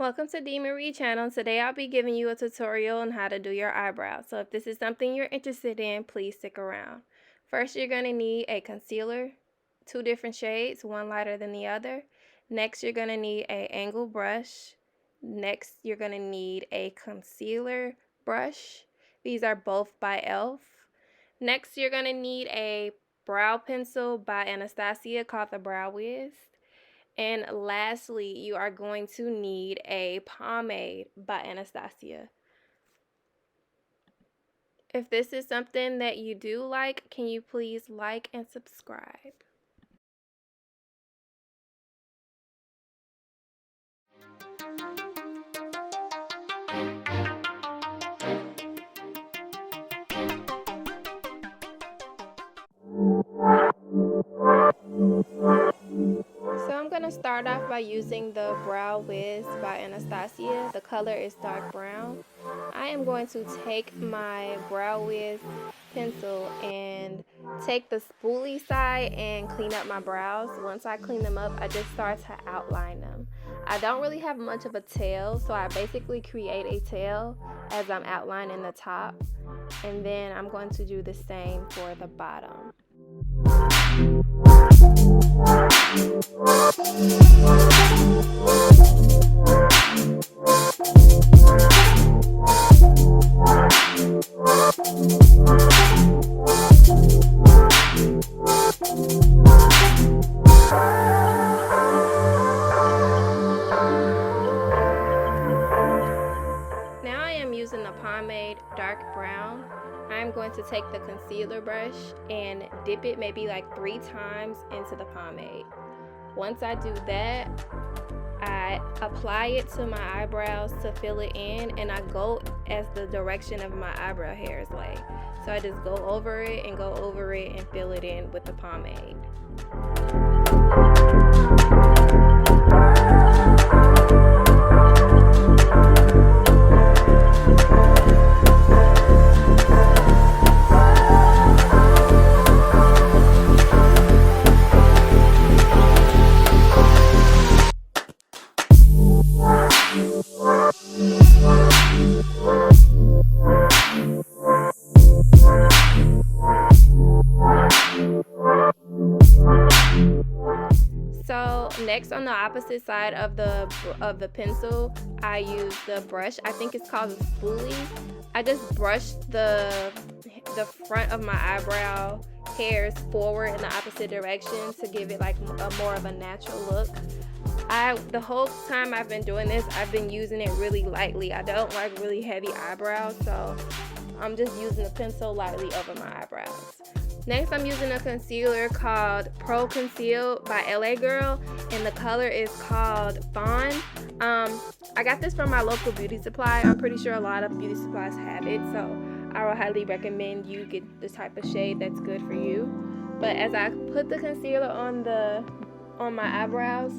Welcome to MARIEE channel. Today I'll be giving you a tutorial on how to do your eyebrows. So if this is something you're interested in, please stick around. First, you're going to need a concealer, 2 different shades, one lighter than the other. Next, you're going to need an angle brush. Next, you're going to need a concealer brush. These are both by e.l.f. Next, you're going to need a brow pencil by Anastasia called the Brow Wiz. And lastly, you are going to need a pomade by Anastasia. If this is something that you do like, can you please like and subscribe? So I'm going to start off by using the Brow Wiz by Anastasia. The color is dark brown. I am going to take my Brow Wiz pencil and take the spoolie side and clean up my brows. Once I clean them up, I just start to outline them. I don't really have much of a tail, so I basically create a tail as I'm outlining the top. And then I'm going to do the same for the bottom. Now I am using the pomade dark brown. I'm going to take the concealer brush and dip it maybe like 3 times into the pomade. Once I do that, I apply it to my eyebrows to fill it in, and I go as the direction of my eyebrow hairs lay. So I just go over it and go over it and fill it in with the pomade. So next, on the opposite side of the pencil, I use the brush. I think it's called a spoolie. I just brush the front of my eyebrow hairs forward in the opposite direction to give it like a more of a natural look. The whole time I've been doing this, I've been using it really lightly. I don't like really heavy eyebrows, so I'm just using the pencil lightly over my eyebrows. Next, I'm using a concealer called Pro Conceal by LA Girl, and the color is called Fawn. I got this from my local beauty supply. I'm pretty sure a lot of beauty supplies have it, so I would highly recommend you get the type of shade that's good for you. But as I put the concealer on my eyebrows,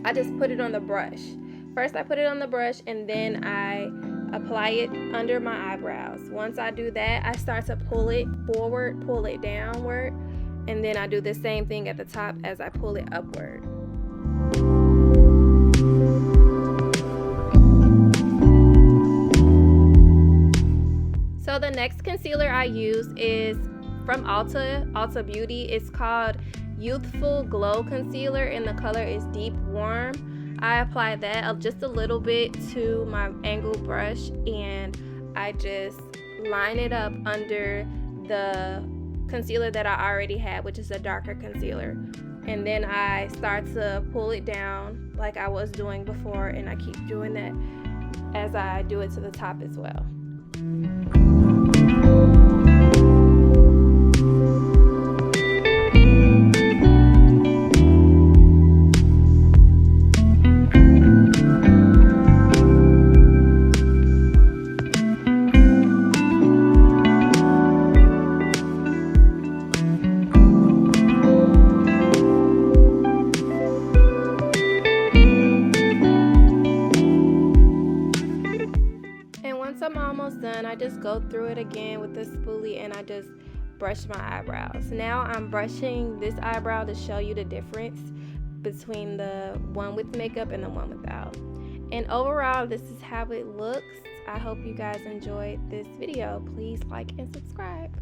I just put it on the brush. First, I put it on the brush, and then I apply it under my eyebrows. Once I do that, I start to pull it forward, pull it downward, and then I do the same thing at the top as I pull it upward. So the next concealer I use is from Ulta Beauty. It's called Youthful Glow Concealer, and the color is Deep Warm. I apply that just a little bit to my angle brush, and I just line it up under the concealer that I already had, which is a darker concealer. And then I start to pull it down like I was doing before, and I keep doing that as I do it to the top as well. I'm almost done, I just go through it again with the spoolie and I just brush my eyebrows. Now I'm brushing this eyebrow to show you the difference between the one with makeup and the one without. And overall, this is how it looks. I hope you guys enjoyed this video. Please like and subscribe.